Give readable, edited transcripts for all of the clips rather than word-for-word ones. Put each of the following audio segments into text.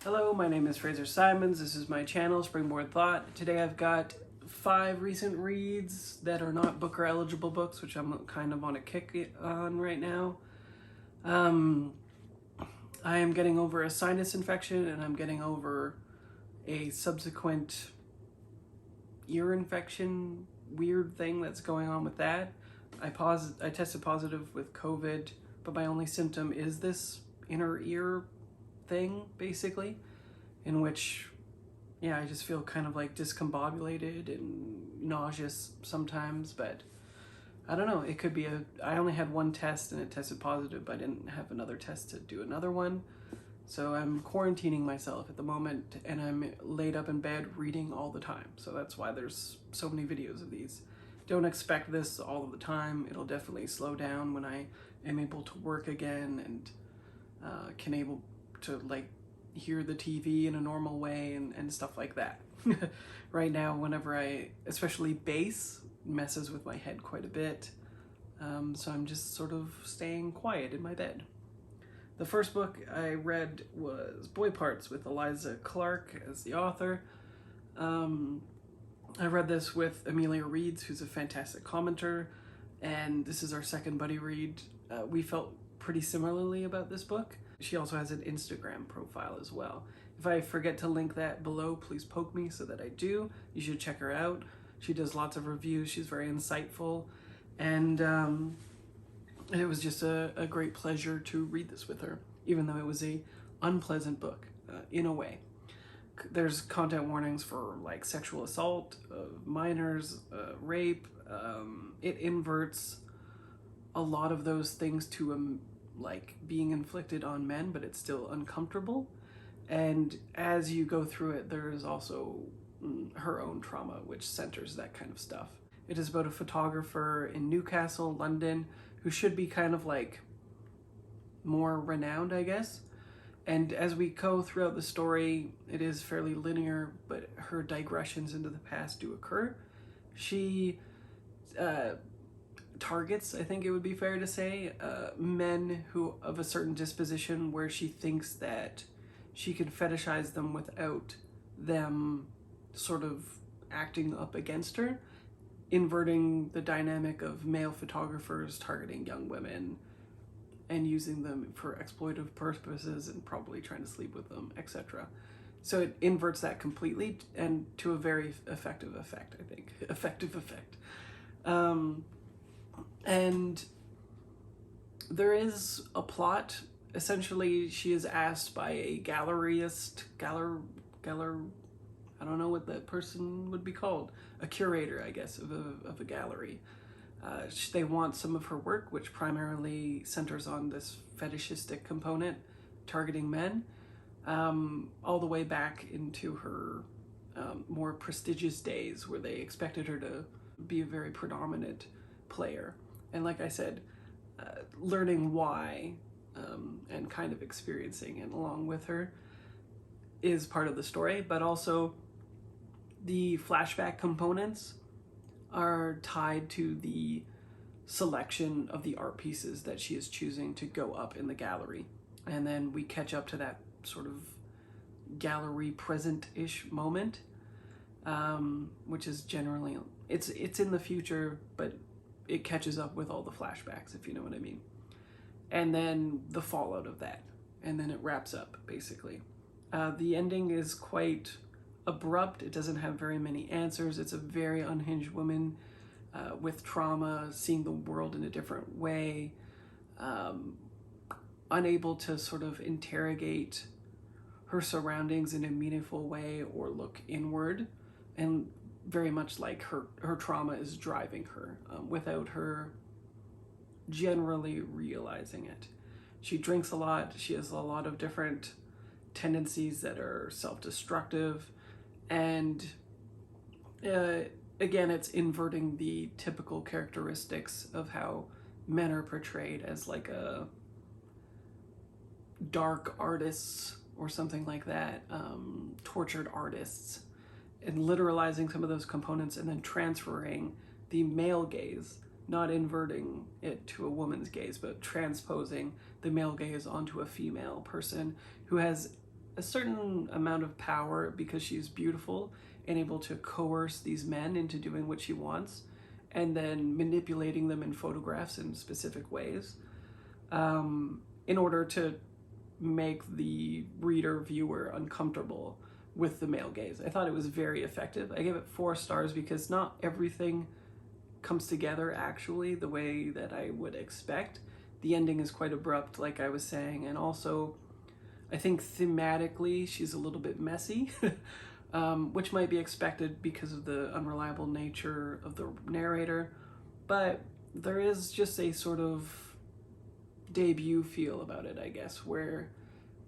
Hello, my name is Fraser Simons. This is my channel, Springboard Thought. Today I've got 5 recent reads that are not Booker eligible books, which I'm kind of on a kick on right now. I am getting over a sinus infection and I'm getting over a subsequent ear infection, weird thing that's going on with that. I tested positive with COVID, but my only symptom is this inner ear thing, basically, in which, yeah, I just feel kind of like discombobulated and nauseous sometimes, but I don't know, it could be I only had one test and it tested positive, but I didn't have another test to do another one. So I'm quarantining myself at the moment and I'm laid up in bed reading all the time. So that's why there's so many videos of these. Don't expect this all of the time. It'll definitely slow down when I am able to work again and can able to like hear the TV in a normal way and stuff like that. Right now, whenever especially bass messes with my head quite a bit. So I'm just sort of staying quiet in my bed. The first book I read was Boy Parts with Eliza Clark as the author. I read this with Amelia Reeds, who's a fantastic commenter, and this is our second buddy read. We felt pretty similarly about this book. She also has an Instagram profile as well. If I forget to link that below, please poke me so that I do. You should check her out. She does lots of reviews. She's very insightful. And it was just a great pleasure to read this with her, even though it was a unpleasant book in a way. There's content warnings for like sexual assault, minors, rape. It inverts a lot of those things to like being inflicted on men, but it's still uncomfortable. And as you go through it, there is also her own trauma, which centers that kind of stuff. It is about a photographer in Newcastle, London, who should be kind of like more renowned, I guess. And as we go throughout the story, it is fairly linear, but her digressions into the past do occur. She targets, I think it would be fair to say, men who of a certain disposition where she thinks that she can fetishize them without them sort of acting up against her, inverting the dynamic of male photographers targeting young women and using them for exploitive purposes and probably trying to sleep with them, etc. So it inverts that completely and to a very effective effect, I think. Effective effect. And there is a plot. Essentially, she is asked by a gallerist, I don't know what that person would be called, a curator, I guess, of a gallery. They want some of her work, which primarily centers on this fetishistic component, targeting men, all the way back into her more prestigious days where they expected her to be a very predominant player. And like I said, learning why and kind of experiencing it along with her is part of the story, but also the flashback components are tied to the selection of the art pieces that she is choosing to go up in the gallery. And then we catch up to that sort of gallery present-ish moment, which is generally, it's in the future, but it catches up with all the flashbacks, if you know what I mean. And then the fallout of that. And then it wraps up, basically. The ending is quite abrupt. It doesn't have very many answers. It's a very unhinged woman with trauma, seeing the world in a different way, unable to sort of interrogate her surroundings in a meaningful way or look inward, and very much like her trauma is driving her without her generally realizing it. She drinks a lot. She has a lot of different tendencies that are self-destructive, and again, it's inverting the typical characteristics of how men are portrayed as like a dark artists or something like that, tortured artists, and literalizing some of those components and then transferring the male gaze, not inverting it to a woman's gaze, but transposing the male gaze onto a female person who has a certain amount of power because she's beautiful and able to coerce these men into doing what she wants, and then manipulating them in photographs in specific ways, in order to make the reader, viewer uncomfortable with the male gaze. I thought it was very effective. I gave it 4 stars because not everything comes together actually the way that I would expect. The ending is quite abrupt, like I was saying, and also I think thematically she's a little bit messy, which might be expected because of the unreliable nature of the narrator, but there is just a sort of debut feel about it, I guess, where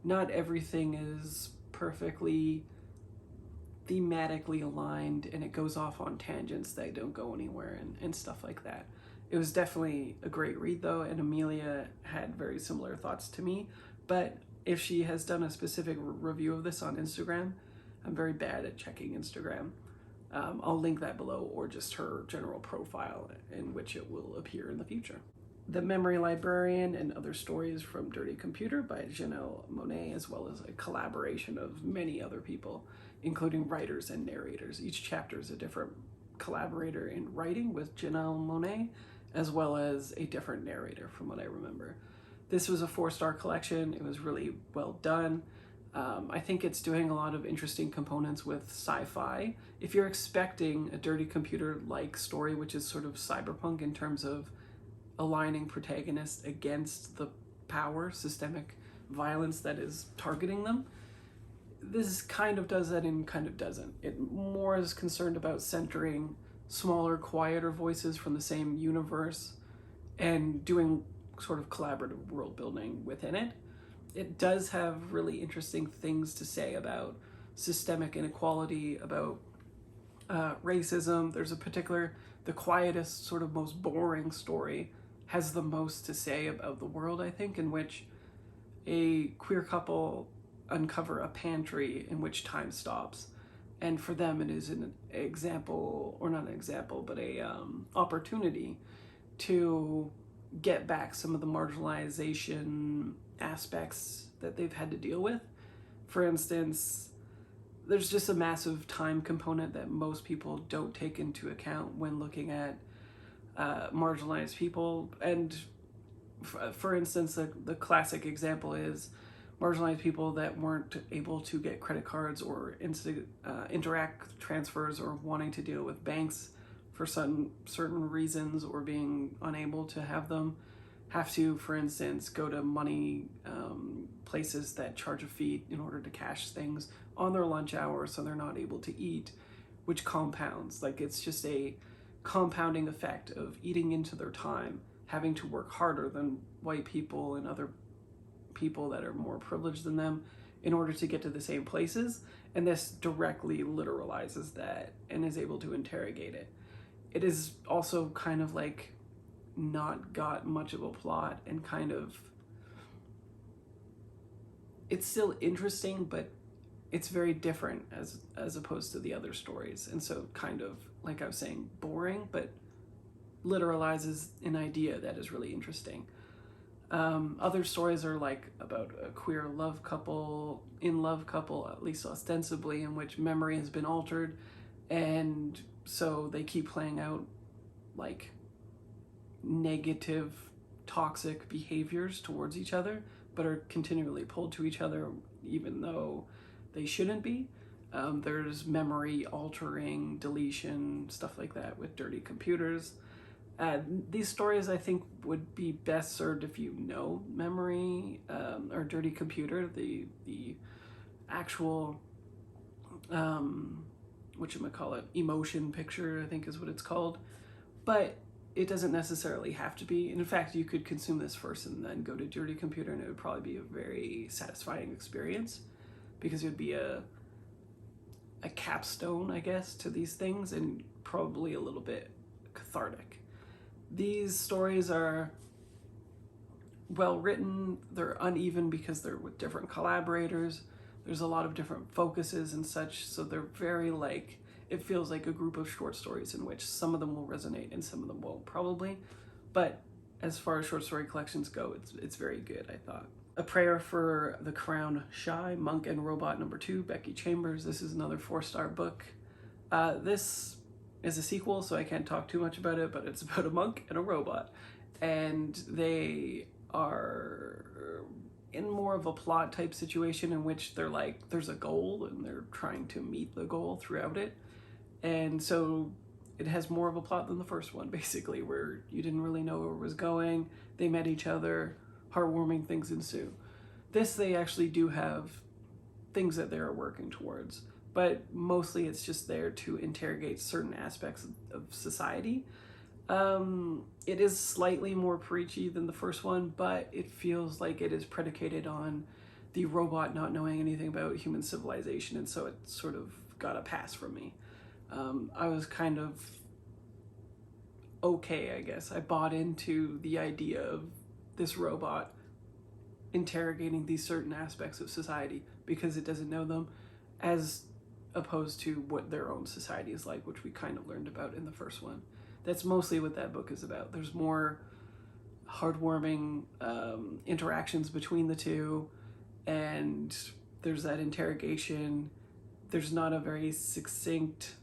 not everything is perfectly thematically aligned and it goes off on tangents that don't go anywhere and stuff like that. It was definitely a great read though, and Amelia had very similar thoughts to me, but if she has done a specific review of this on Instagram, I'm very bad at checking Instagram. I'll link that below, or just her general profile in which it will appear in the future. The Memory Librarian and Other Stories from Dirty Computer by Janelle Monáe, as well as a collaboration of many other people, including writers and narrators. Each chapter is a different collaborator in writing with Janelle Monáe, as well as a different narrator from what I remember. This was a 4-star collection. It was really well done. I think it's doing a lot of interesting components with sci-fi. If you're expecting a Dirty Computer-like story, which is sort of cyberpunk in terms of aligning protagonists against the power, systemic violence that is targeting them, this kind of does that and kind of doesn't. It more is concerned about centering smaller, quieter voices from the same universe and doing sort of collaborative world building within it. It does have really interesting things to say about systemic inequality, about racism. There's a particular, the quietest, sort of most boring story has the most to say about the world, I think, in which a queer couple uncover a pantry in which time stops. And for them, it is an example, or not an example, but a opportunity to get back some of the marginalization aspects that they've had to deal with. For instance, there's just a massive time component that most people don't take into account when looking at marginalized people. And for instance, the classic example is marginalized people that weren't able to get credit cards or interact transfers, or wanting to deal with banks for certain reasons, or being unable to have them, have to, for instance, go to money places that charge a fee in order to cash things on their lunch hour, so they're not able to eat, which compounds. Like, it's just a compounding effect of eating into their time, having to work harder than white people and other people that are more privileged than them in order to get to the same places. And this directly literalizes that and is able to interrogate it. It is also kind of like not got much of a plot, and kind of, it's still interesting, but it's very different as opposed to the other stories. And so kind of, like I was saying, boring, but literalizes an idea that is really interesting. Other stories are like about a queer love couple, at least ostensibly, in which memory has been altered, and so they keep playing out like negative, toxic behaviors towards each other, but are continually pulled to each other even though they shouldn't be. There's memory altering, deletion, stuff like that with Dirty Computers. These stories, I think, would be best served if you know Memory or Dirty Computer, the actual whatchamacallit, emotion picture, I think is what it's called. But it doesn't necessarily have to be. And in fact, you could consume this first and then go to Dirty Computer, and it would probably be a very satisfying experience, because it would be a capstone, I guess, to these things, and probably a little bit cathartic. These stories are well written. They're uneven because they're with different collaborators. There's a lot of different focuses and such, so they're very like, it feels like a group of short stories in which some of them will resonate and some of them won't, probably. But as far as short story collections go, it's very good, I thought. A Prayer for the CrownShy, Monk and Robot #2, Becky Chambers. This is another 4-star book. This is a sequel, so I can't talk too much about it, but it's about a monk and a robot. And they are in more of a plot type situation in which they're like, there's a goal and they're trying to meet the goal throughout it. And so it has more of a plot than the first one, basically, where you didn't really know where it was going. They met each other, heartwarming things ensue. This, they actually do have things that they're working towards, but mostly it's just there to interrogate certain aspects of society. It is slightly more preachy than the first one, but it feels like it is predicated on the robot not knowing anything about human civilization, and so it sort of got a pass from me. I was kind of okay, I guess. I bought into the idea of this robot interrogating these certain aspects of society because it doesn't know them, as opposed to what their own society is like, which we kind of learned about in the first one. That's mostly what that book is about. There's more heartwarming interactions between the two, and there's that interrogation. There's not a very succinct,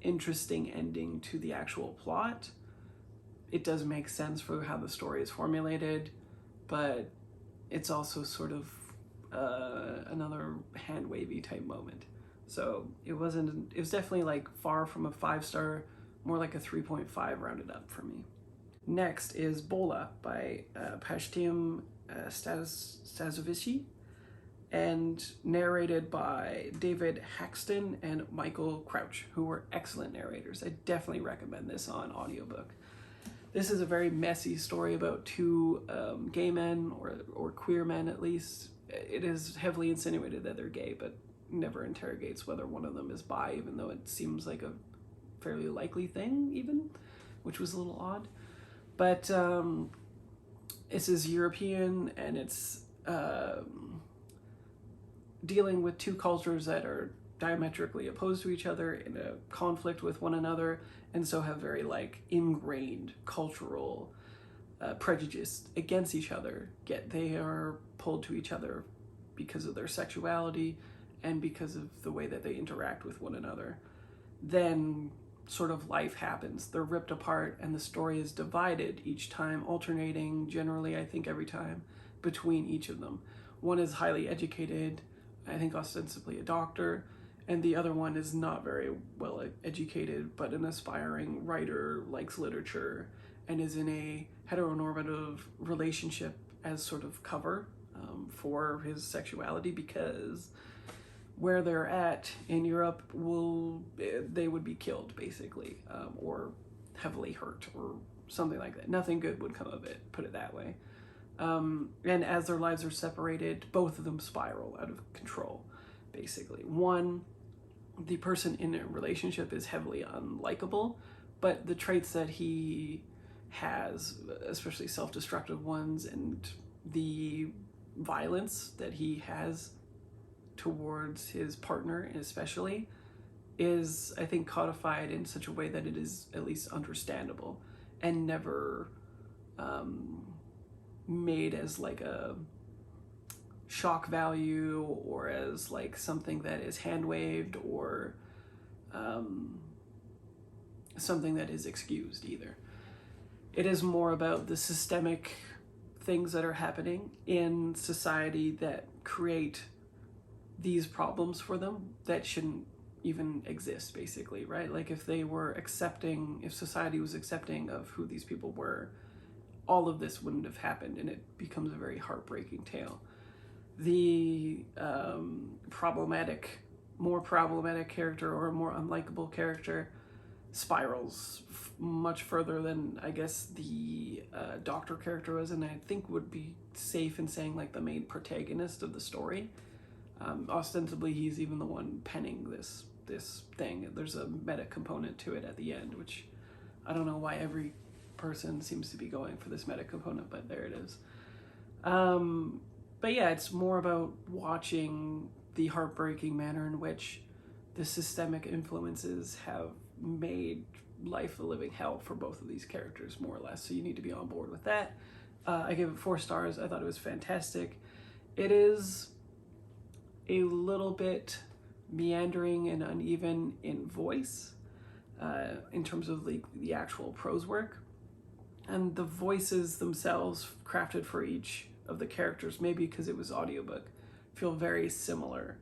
interesting ending to the actual plot. It does make sense for how the story is formulated, but it's also sort of another hand-wavy type moment. So it was definitely like far from a 5-star, more like a 3.5 rounded up for me. Next is Bolla by Pashtim Stazovici, and narrated by David Haxton and Michael Crouch, who were excellent narrators. I definitely recommend this on audiobook. This is a very messy story about two gay men, or queer men at least. It is heavily insinuated that they're gay, but never interrogates whether one of them is bi, even though it seems like a fairly likely thing even, which was a little odd. But this is European, and it's dealing with two cultures that are diametrically opposed to each other, in a conflict with one another, and so have very like ingrained cultural prejudice against each other, yet they are pulled to each other because of their sexuality and because of the way that they interact with one another. Then sort of life happens. They're ripped apart, and the story is divided each time, alternating generally, I think every time, between each of them. One is highly educated, I think ostensibly a doctor, and the other one is not very well educated, but an aspiring writer, likes literature, and is in a heteronormative relationship as sort of cover for his sexuality, because where they're at in Europe, they would be killed, basically, or heavily hurt, or something like that. Nothing good would come of it, put it that way. And as their lives are separated, both of them spiral out of control, basically. One, the person in a relationship is heavily unlikable, but the traits that he has, especially self-destructive ones, and the violence that he has towards his partner especially, is, I think, codified in such a way that it is at least understandable, and never made as like a shock value, or as like something that is hand-waved, or something that is excused either. It is more about the systemic things that are happening in society that create these problems for them that shouldn't even exist, basically, right? Like if society was accepting of who these people were, all of this wouldn't have happened, and it becomes a very heartbreaking tale. The more problematic character, or a more unlikable character, spirals much further than I guess the doctor character was, and I think would be safe in saying like the main protagonist of the story. Ostensibly, he's even the one penning this thing. There's a meta component to it at the end, which I don't know why every person seems to be going for this meta component, but there it is. But yeah, it's more about watching the heartbreaking manner in which the systemic influences have made life a living hell for both of these characters, more or less. So you need to be on board with that. I gave it 4 stars. I thought it was fantastic. It is a little bit meandering and uneven in voice, in terms of the actual prose work. And the voices themselves, crafted for each of the characters, maybe because it was audiobook, feel very similar.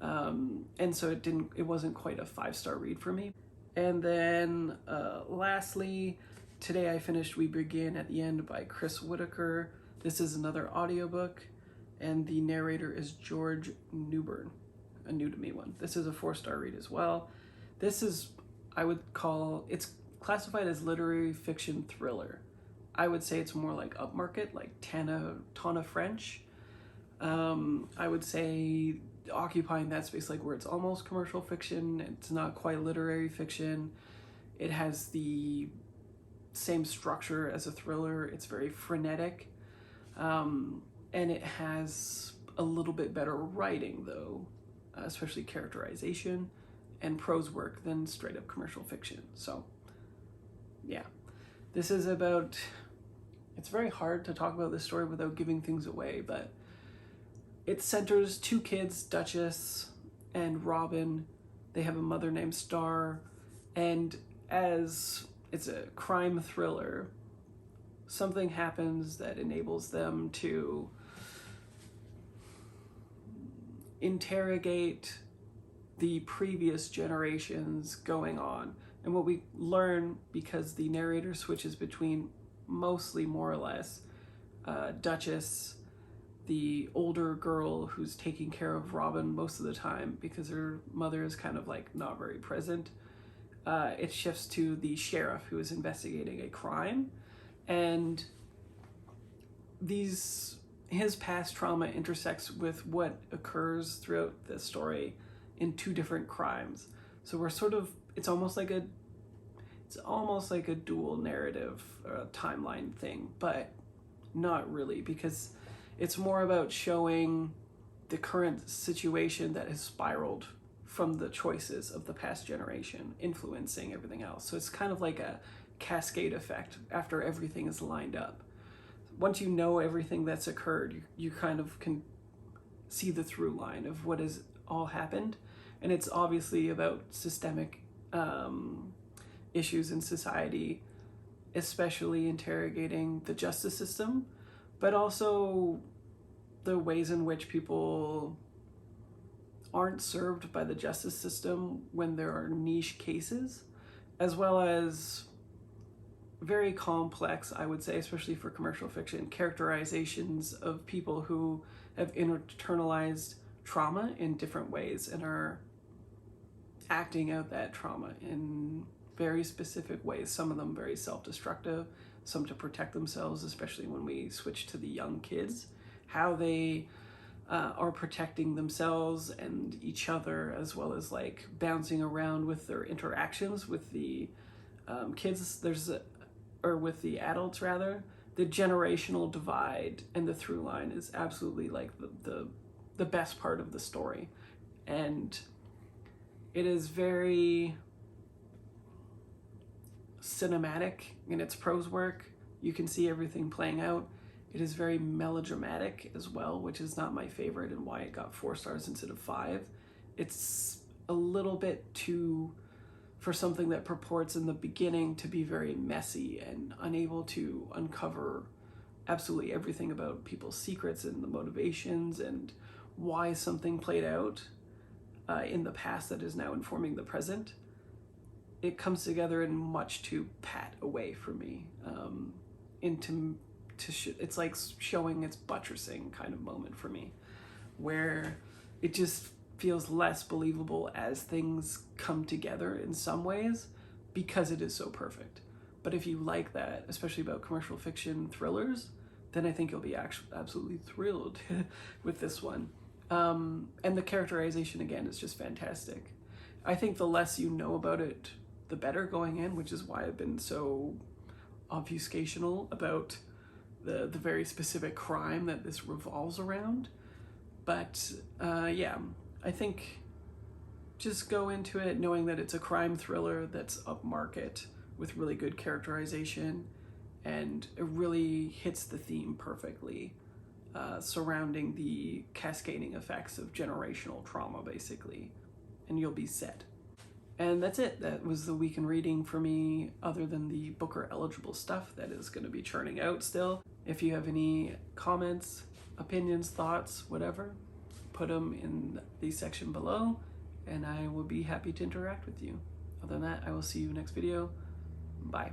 And so it wasn't quite a 5-star read for me. And then lastly, today I finished We Begin at the End by Chris Whitaker. This is another audiobook, and the narrator is George Newbern, a new to me one. This is a 4-star read as well. This is, I would call, it's classified as literary fiction thriller. I would say it's more like upmarket, like Tana French. I would say occupying that space, like where it's almost commercial fiction, it's not quite literary fiction. It has the same structure as a thriller. It's very frenetic, and it has a little bit better writing though, especially characterization and prose work than straight up commercial fiction. So yeah, this is about, it's very hard to talk about this story without giving things away, but it centers 2 kids, Duchess and Robin. They have a mother named Star, and as it's a crime thriller, something happens that enables them to interrogate the previous generations going on. And what we learn, because the narrator switches between mostly, more or less, Duchess, the older girl who's taking care of Robin most of the time because her mother is kind of like not very present. It shifts to the sheriff who is investigating a crime, and his past trauma intersects with what occurs throughout the story in 2 different crimes. So we're sort of, it's almost like a dual narrative timeline thing, but not really, because it's more about showing the current situation that has spiraled from the choices of the past generation, influencing everything else. So it's kind of like a cascade effect after everything is lined up. Once you know everything that's occurred, you kind of can see the through line of what has all happened. And it's obviously about systemic issues in society, especially interrogating the justice system, but also the ways in which people aren't served by the justice system when there are niche cases, as well as very complex, I would say, especially for commercial fiction, characterizations of people who have internalized trauma in different ways and are acting out that trauma in very specific ways, some of them very self-destructive, some to protect themselves, especially when we switch to the young kids, how they are protecting themselves and each other, as well as like bouncing around with their interactions with the kids, or with the adults rather. The generational divide and the through line is absolutely like the best part of the story. And it is very cinematic in its prose work. You can see everything playing out. It is very melodramatic as well, which is not my favorite and why it got 4 stars instead of 5. It's a little bit too, for something that purports in the beginning to be very messy and unable to uncover absolutely everything about people's secrets and the motivations and why something played out in the past that is now informing the present. It comes together in much too pat away for me. It's like showing its buttressing kind of moment for me, where it just feels less believable as things come together in some ways because it is so perfect. But if you like that, especially about commercial fiction thrillers, then I think you'll be absolutely thrilled with this one. And the characterization, again, is just fantastic. I think the less you know about it, the better going in, which is why I've been so obfuscational about the very specific crime that this revolves around. But yeah, I think just go into it knowing that it's a crime thriller that's upmarket with really good characterization and it really hits the theme perfectly, surrounding the cascading effects of generational trauma, basically, and you'll be set. And that's it. That was the week in reading for me, other than the Booker eligible stuff that is going to be churning out still. If you have any comments, opinions, thoughts, whatever, put them in the section below, and I will be happy to interact with you. Other than that, I will see you next video. Bye.